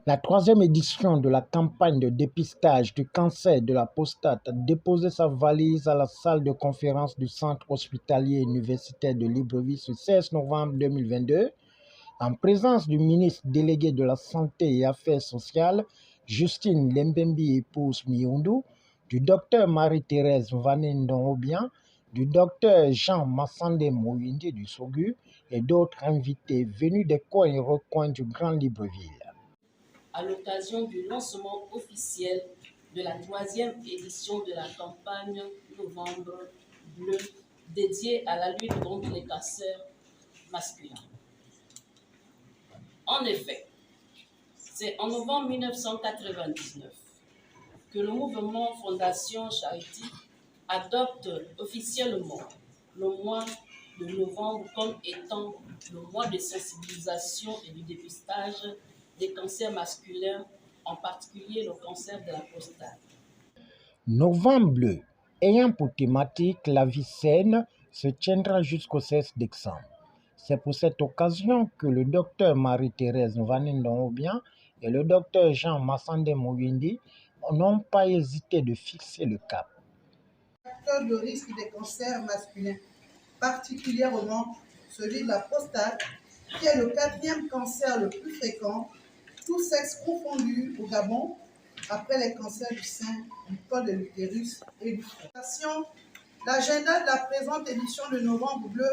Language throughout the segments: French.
La troisième édition de la campagne de dépistage du cancer de la prostate a déposé sa valise à la salle de conférence du Centre hospitalier universitaire de Libreville ce 16 novembre 2022, en présence du ministre délégué de la Santé et Affaires sociales, Justine Lembembi épouse Mioundou, du docteur Marie-Thérèse Vanendon-Obian, du docteur Jean Massandé Mouyindi du SOGU et d'autres invités venus des coins et recoins du Grand Libreville. À l'occasion du lancement officiel de la troisième édition de la campagne Novembre Bleu dédiée à la lutte contre les cancers masculins. En effet, c'est en novembre 1999 que le mouvement Fondation Charity adopte officiellement le mois de novembre comme étant le mois de sensibilisation et du dépistage des cancers masculins, en particulier le cancer de la prostate. Novembre bleu, ayant pour thématique la vie saine, se tiendra jusqu'au 16 décembre. C'est pour cette occasion que le docteur Marie-Thérèse Vanendon-Obian et le docteur Jean Massandé Mouyindi n'ont pas hésité de fixer le cap. Facteur de risque des cancers masculins, particulièrement celui de la prostate, qui est le quatrième cancer le plus fréquent, tous sexes confondus au Gabon, après les cancers du sein, du col de l'utérus et du front. L'agenda de la présente édition de Novembre Bleu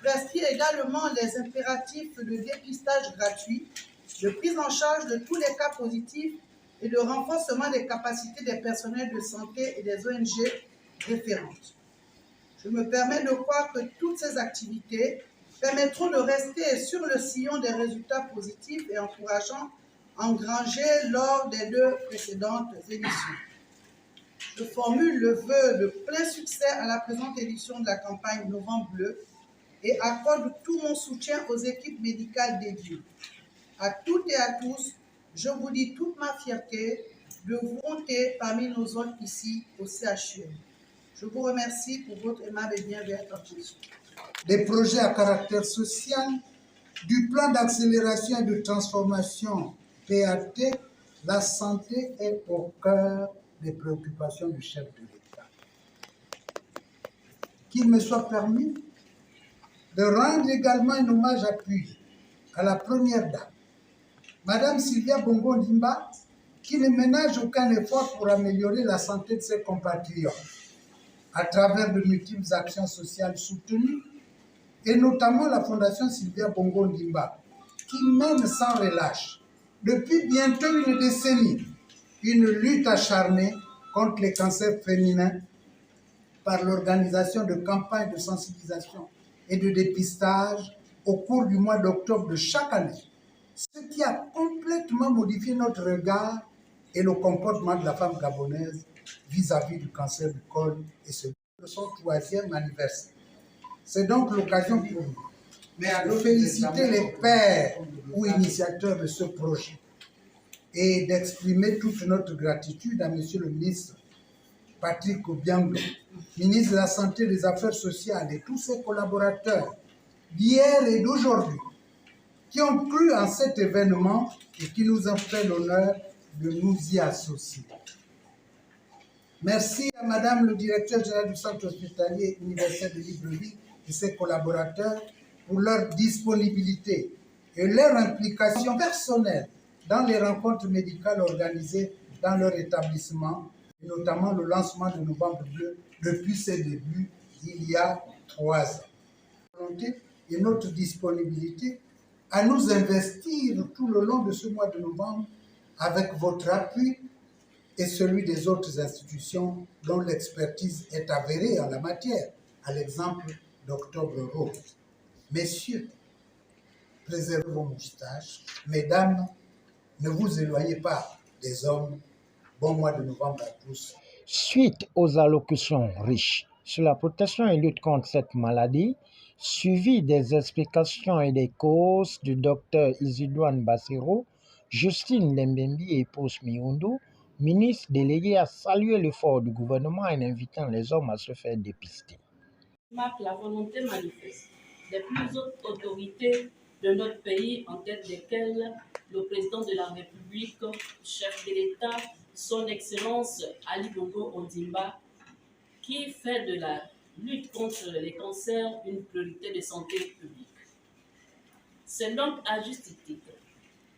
prescrit également les impératifs de dépistage gratuit, de prise en charge de tous les cas positifs et de renforcement des capacités des personnels de santé et des ONG référentes. Je me permets de croire que toutes ces activités permettront de rester sur le sillon des résultats positifs et encourageants engrangés lors des deux précédentes éditions. Je formule le vœu de plein succès à la présente édition de la campagne Novembre Bleu et accorde tout mon soutien aux équipes médicales dédiées. À toutes et à tous, je vous dis toute ma fierté de vous compter parmi nos hôtes ici au CHU. Je vous remercie pour votre aimable et bienveillante attention. Des projets à caractère social, du plan d'accélération et de transformation PAT, la santé est au cœur des préoccupations du chef de l'État. Qu'il me soit permis de rendre également un hommage appuyé à la première dame, Madame Sylvia Bongo Ndimba, qui ne ménage aucun effort pour améliorer la santé de ses compatriotes à travers de multiples actions sociales soutenues, et notamment la Fondation Sylvia Bongo Ndimba, qui mène sans relâche, depuis bientôt une décennie, une lutte acharnée contre les cancers féminins par l'organisation de campagnes de sensibilisation et de dépistage au cours du mois d'octobre de chaque année, ce qui a complètement modifié notre regard et le comportement de la femme gabonaise vis-à-vis du cancer du col et celui de son troisième anniversaire. C'est donc l'occasion pour nous de féliciter les pères ou initiateurs de ce projet et d'exprimer toute notre gratitude à Monsieur le ministre Patrick Obianglo, ministre de la Santé et des Affaires sociales, et tous ses collaborateurs d'hier et d'aujourd'hui qui ont cru en cet événement et qui nous ont fait l'honneur de nous y associer. Merci à Madame le directeur général du Centre hospitalier universitaire de Libreville et ses collaborateurs pour leur disponibilité et leur implication personnelle dans les rencontres médicales organisées dans leur établissement, et notamment le lancement de Novembre Bleu depuis ses débuts il y a 3 ans. Et notre disponibilité à nous investir tout le long de ce mois de novembre avec votre appui et celui des autres institutions dont l'expertise est avérée en la matière, à l'exemple d'Octobre Rose. Messieurs, préservez vos moustaches. Mesdames, ne vous éloignez pas des hommes. Bon mois de novembre à tous. Suite aux allocutions riches sur la protection et lutte contre cette maladie, suivi des explications et des causes du docteur Isidouane Bassero, Justine Lembembi, épouse Mioundou, ministre délégué, a salué l'effort du gouvernement en invitant les hommes à se faire dépister. Marque la volonté manifeste des plus hautes autorités de notre pays, en tête desquels le président de la République, chef de l'État, son Excellence Ali Bongo Ondimba, qui fait de la lutte contre les cancers une priorité de santé publique. C'est donc à juste titre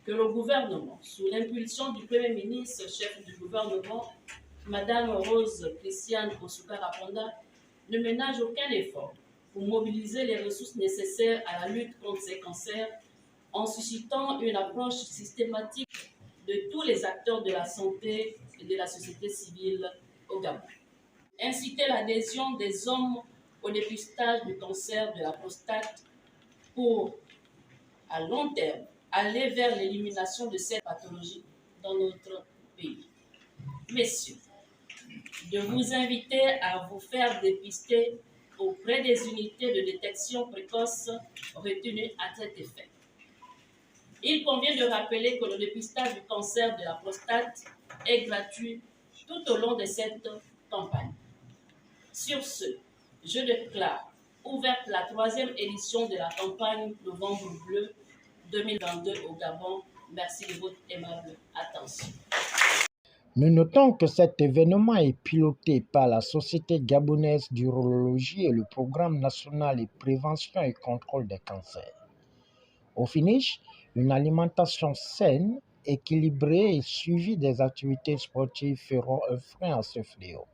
que le gouvernement, sous l'impulsion du Premier ministre, chef du gouvernement, Madame Rose Christiane Osuka-Raponda, ne ménage aucun effort pour mobiliser les ressources nécessaires à la lutte contre ces cancers en suscitant une approche systématique de tous les acteurs de la santé et de la société civile au Gabon. Inciter l'adhésion des hommes au dépistage du cancer de la prostate pour, à long terme, aller vers l'élimination de cette pathologie dans notre pays. Messieurs, de vous inviter à vous faire dépister auprès des unités de détection précoce retenues à cet effet. Il convient de rappeler que le dépistage du cancer de la prostate est gratuit tout au long de cette campagne. Sur ce, je déclare ouverte la 3e édition de la campagne Novembre Bleu 2022 au Gabon. Merci de votre aimable attention. Nous notons que cet événement est piloté par la Société gabonaise d'urologie et le Programme national de prévention et contrôle des cancers. Au finish, une alimentation saine, équilibrée et suivie des activités sportives feront un frein à ce fléau.